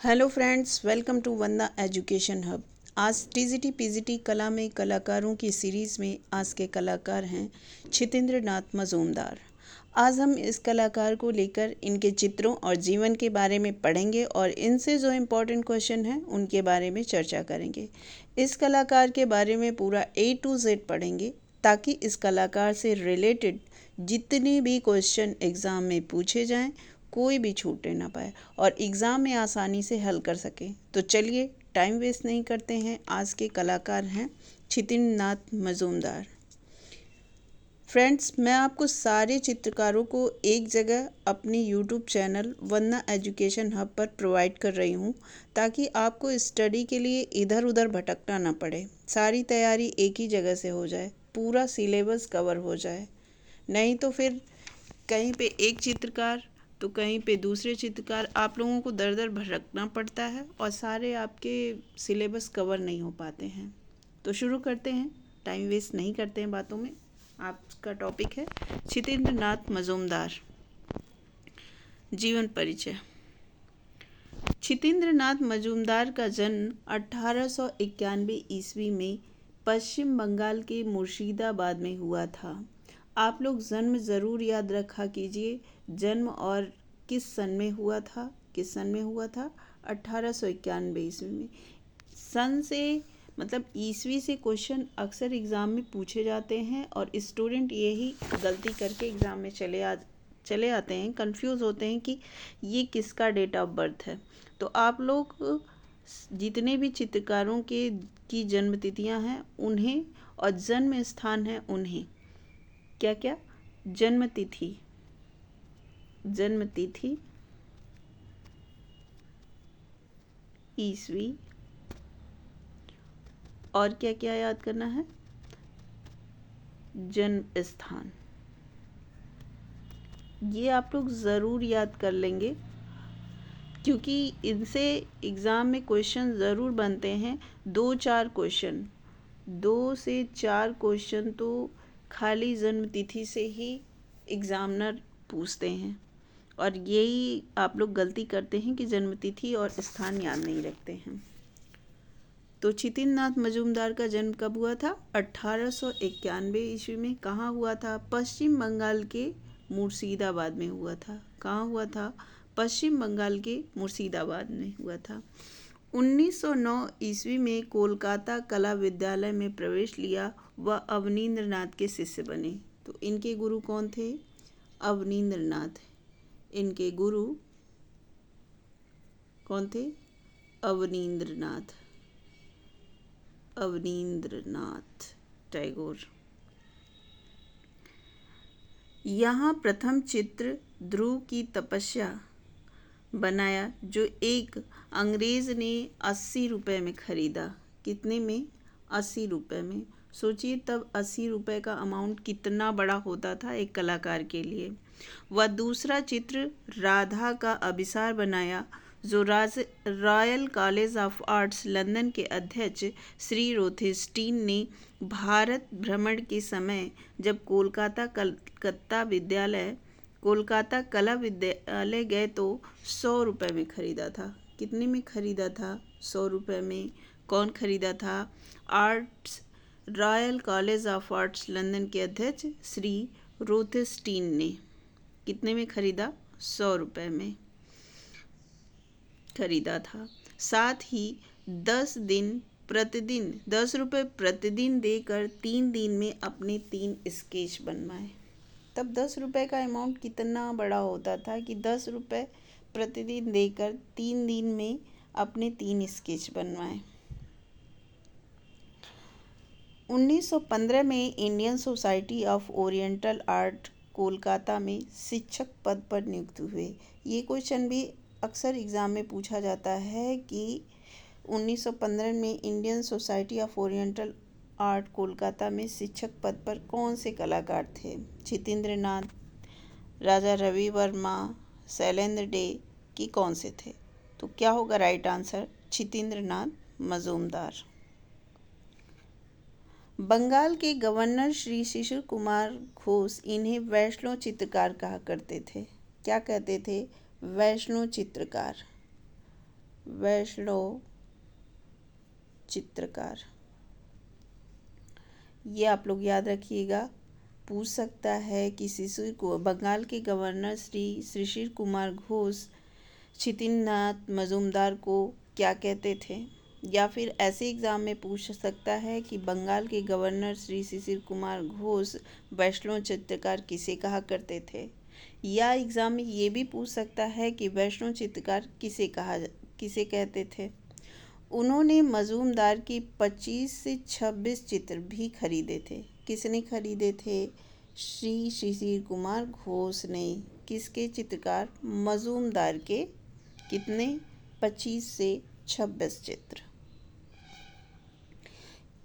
Hello friends, welcome to Vandana education hub. आज TGT PGT कला में कलाकारों की सीरीज़ में आज के कलाकार हैं छितेंद्र नाथ मजूमदार। आज हम इस कलाकार को लेकर इनके चित्रों और जीवन के बारे में पढ़ेंगे और इनसे जो इम्पोर्टेंट क्वेश्चन हैं उनके बारे में चर्चा करेंगे। इस कलाकार के बारे में पूरा A to Z पढ़ेंगे ताकि इस कलाकार से रिलेटेड जितने भी क्वेश्चन एग्ज़ाम में पूछे जाएं कोई भी छूटने ना पाए और एग्ज़ाम में आसानी से हल कर सकें। तो चलिए टाइम वेस्ट नहीं करते हैं। आज के कलाकार हैं छितेंद्र नाथ मजूमदार। फ्रेंड्स, मैं आपको सारे चित्रकारों को एक जगह अपनी यूट्यूब चैनल वंदना एजुकेशन हब पर प्रोवाइड कर रही हूँ ताकि आपको स्टडी के लिए इधर उधर भटकना ना पड़े। सारी तैयारी एक ही जगह से हो जाए, पूरा सिलेबस कवर हो जाए। नहीं तो फिर कहीं पे एक चित्रकार तो कहीं पे दूसरे चित्रकार, आप लोगों को दर दर भटकना पड़ता है और सारे आपके सिलेबस कवर नहीं हो पाते हैं। तो शुरू करते हैं, टाइम वेस्ट नहीं करते हैं बातों में। आपका टॉपिक है छितेंद्र नाथ मजूमदार। जीवन परिचय। छितेंद्र नाथ मजूमदार का जन्म 1891 ईस्वी में पश्चिम बंगाल के मुर्शिदाबाद में हुआ था। आप लोग जन्म ज़रूर याद रखा कीजिए, जन्म और किस सन में हुआ था। 1891 ईस्वी में। सन से मतलब ईस्वी से क्वेश्चन अक्सर एग्ज़ाम में पूछे जाते हैं और स्टूडेंट यही गलती करके एग्ज़ाम में चले आते हैं, कंफ्यूज होते हैं कि ये किसका डेट ऑफ बर्थ है। तो आप लोग जितने भी चित्रकारों की जन्म तिथियाँ हैं उन्हें और जन्म स्थान है उन्हें क्या क्या जन्म तिथि, ईस्वी और क्या क्या याद करना है, जन्म स्थान। ये आप लोग ज़रूर याद कर लेंगे क्योंकि इनसे एग्ज़ाम में क्वेश्चन ज़रूर बनते हैं। 2 से 4 क्वेश्चन तो खाली जन्म तिथि से ही एग्ज़ामिनर पूछते हैं और यही आप लोग गलती करते हैं कि जन्म तिथि और स्थान याद नहीं रखते हैं। तो छितेंद्र नाथ मजूमदार का जन्म कब हुआ था? 1891 ईस्वी में। कहाँ हुआ था? पश्चिम बंगाल के मुर्शिदाबाद में हुआ था। कहाँ हुआ था? पश्चिम बंगाल के मुर्शिदाबाद में हुआ था। 1909 ईस्वी में कोलकाता कला विद्यालय में प्रवेश लिया। वह अवनींद्र नाथ के शिष्य बने। तो इनके गुरु कौन थे? अवनींद्र नाथ। इनके गुरु कौन थे? अवनींद्र नाथ टैगोर। यहाँ प्रथम चित्र ध्रुव की तपस्या बनाया जो एक अंग्रेज ने 80 रुपये में खरीदा। कितने में? 80 रुपये में। सोचिए तब 80 रुपये का अमाउंट कितना बड़ा होता था एक कलाकार के लिए। वह दूसरा चित्र राधा का अभिसार बनाया जो royal college of arts London के अध्यक्ष श्री रोथेस्टीन ने भारत भ्रमण के समय जब कोलकाता कला विद्यालय गए तो 100 रुपये में खरीदा था। कितने में खरीदा था? 100 रुपये में। कौन खरीदा था? Royal college of arts London के अध्यक्ष श्री रोथेस्टीन ने। कितने में खरीदा? 100 रुपये में खरीदा था। साथ ही 10 रुपये प्रतिदिन देकर 3 दिन में अपने 3 स्केच बनवाए। तब 10 रुपये का अमाउंट कितना बड़ा होता था कि 10 रुपये प्रतिदिन देकर 3 दिन में अपने 3 स्केच बनवाए। 1915 में Indian society of oriental art Kolkata में शिक्षक पद पर नियुक्त हुए। ये क्वेश्चन भी अक्सर एग्ज़ाम में पूछा जाता है कि 1915 में Indian society of oriental art Kolkata में शिक्षक पद पर कौन से कलाकार थे? छितेंद्र नाथ, राजा रवि वर्मा, शैलेंद्र डे की कौन से थे? तो क्या होगा राइट आंसर? छितेंद्र नाथ मजूमदार। बंगाल के गवर्नर श्री शिशिर कुमार घोष इन्हें वैष्णव चित्रकार कहा करते थे। क्या कहते थे? वैष्णव चित्रकार। वैष्णव चित्रकार। ये आप लोग याद रखिएगा। पूछ सकता है कि शिशिर को बंगाल के गवर्नर श्री शिशिर कुमार घोष छितिन्द्रनाथ मजूमदार को क्या कहते थे, या फिर ऐसे एग्ज़ाम में पूछ सकता है कि बंगाल के गवर्नर श्री शिशिर कुमार घोष वैष्णव चित्रकार किसे कहा करते थे, या एग्ज़ाम में ये भी पूछ सकता है कि वैष्णव चित्रकार किसे कहते थे। उन्होंने मजूमदार की 25 से 26 चित्र भी खरीदे थे। किसने खरीदे थे? श्री शिशिर कुमार घोष ने। किसके चित्रकार? मजूमदार के। कितने? 25 से 26 चित्र।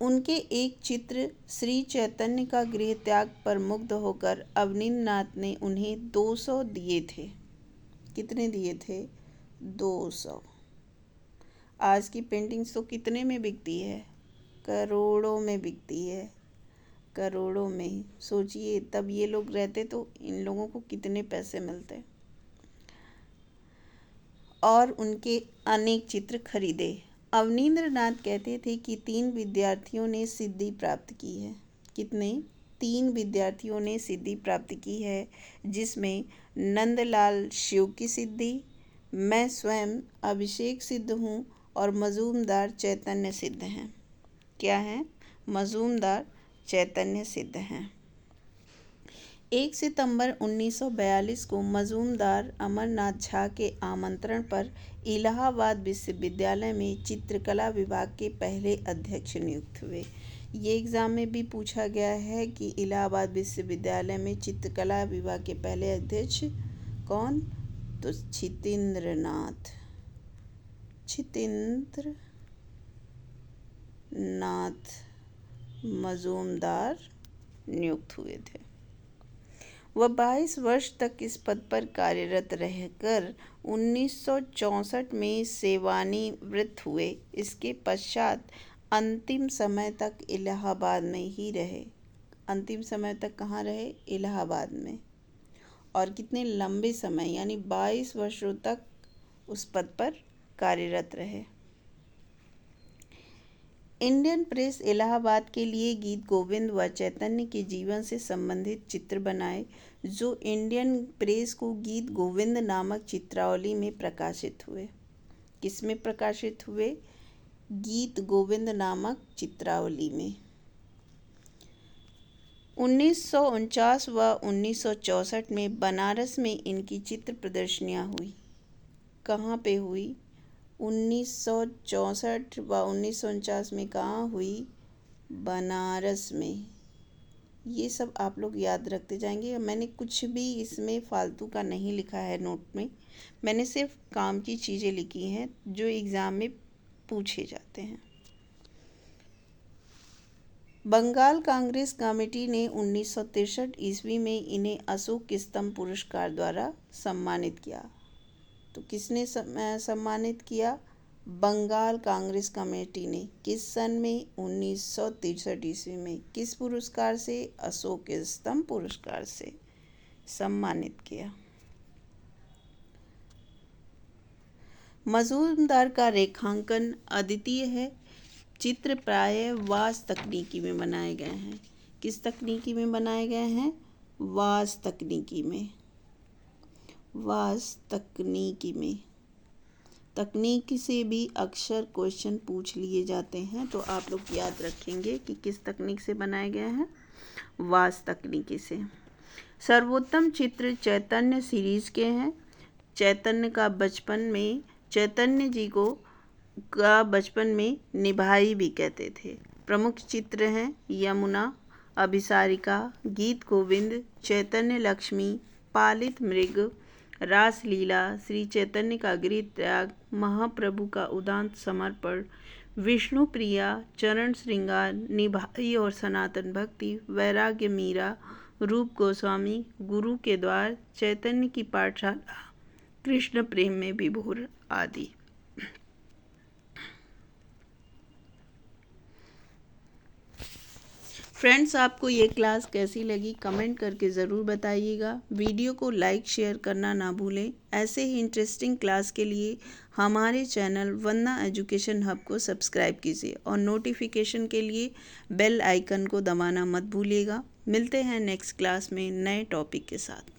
उनके एक चित्र श्री चैतन्य का गृह त्याग पर मुग्ध होकर अवनींद्रनाथ ने उन्हें 200 दिए थे। कितने दिए थे? 200। आज की पेंटिंग्स तो कितने में बिकती है? करोड़ों में बिकती है, करोड़ों में। सोचिए तब ये लोग रहते तो इन लोगों को कितने पैसे मिलते। और उनके अनेक चित्र खरीदे। अवनींद्रनाथ कहते थे कि 3 विद्यार्थियों ने सिद्धि प्राप्त की है। कितने? 3 विद्यार्थियों ने सिद्धि प्राप्त की है, जिसमें नंदलाल शिव की सिद्धि, मैं स्वयं अभिषेक सिद्ध हूँ और मजूमदार चैतन्य सिद्ध हैं। क्या हैं? मजूमदार चैतन्य सिद्ध हैं। 1 सितंबर 1942 को मजूमदार अमरनाथ झा के आमंत्रण पर इलाहाबाद विश्वविद्यालय में चित्रकला विभाग के पहले अध्यक्ष नियुक्त हुए। ये एग्ज़ाम में भी पूछा गया है कि इलाहाबाद विश्वविद्यालय में चित्रकला विभाग के पहले अध्यक्ष कौन? तो छितेंद्रनाथ मजूमदार नियुक्त हुए थे। वह 22 वर्ष तक इस पद पर कार्यरत रहकर 1964 में सेवानिवृत्त हुए। इसके पश्चात अंतिम समय तक इलाहाबाद में ही रहे। अंतिम समय तक कहाँ रहे? इलाहाबाद में। और कितने लंबे समय यानी 22 वर्षों तक उस पद पर कार्यरत रहे। इंडियन प्रेस इलाहाबाद के लिए गीत गोविंद व चैतन्य के जीवन से संबंधित चित्र बनाए, जो इंडियन प्रेस को गीत गोविंद नामक चित्रावली में प्रकाशित हुए। किसमें प्रकाशित हुए? गीत गोविंद नामक चित्रावली में। 1949 व 1964 में बनारस में इनकी चित्र प्रदर्शनियाँ हुई। कहाँ पे हुई? 1964 व 1949 में कहाँ हुई? बनारस में। ये सब आप लोग याद रखते जाएंगे। मैंने कुछ भी इसमें फालतू का नहीं लिखा है नोट में। मैंने सिर्फ काम की चीज़ें लिखी हैं जो एग्ज़ाम में पूछे जाते हैं। बंगाल कांग्रेस कमेटी ने 1963 ईस्वी में इन्हें अशोक स्तंभ पुरस्कार द्वारा सम्मानित किया। तो किसने सम्मानित किया? बंगाल कांग्रेस कमेटी ने। किस सन में? 1963 ईस्वी में। किस पुरस्कार से? अशोक स्तंभ पुरस्कार से सम्मानित किया। मजूमदार का रेखांकन अद्वितीय है। चित्र प्रायः वास तकनीकी में बनाए गए हैं। किस तकनीकी में बनाए गए हैं? वास तकनीकी में। वास तकनीकी में। तकनीक से भी अक्सर क्वेश्चन पूछ लिए जाते हैं, तो आप लोग याद रखेंगे कि किस तकनीक से बनाए गए हैं? वास तकनीकी से। सर्वोत्तम चित्र चैतन्य सीरीज के हैं। चैतन्य जी को बचपन में निभाई भी कहते थे। प्रमुख चित्र हैं यमुना, अभिसारिका, गीत गोविंद, चैतन्य लक्ष्मी, पालित मृग, रासलीला, श्री चैतन्य का गृह त्याग, महाप्रभु का उदांत समर्पण, विष्णु प्रिया, चरण श्रृंगार, निभाई और सनातन भक्ति, वैराग्य मीरा, रूप गोस्वामी, गुरु के द्वार, चैतन्य की पाठशाला, कृष्ण प्रेम में विभोर आदि। फ्रेंड्स, आपको ये क्लास कैसी लगी कमेंट करके ज़रूर बताइएगा। वीडियो को लाइक शेयर करना ना भूलें। ऐसे ही इंटरेस्टिंग क्लास के लिए हमारे चैनल वंदना एजुकेशन हब को सब्सक्राइब कीजिए और नोटिफिकेशन के लिए बेल आइकन को दबाना मत भूलिएगा। मिलते हैं नेक्स्ट क्लास में नए टॉपिक के साथ।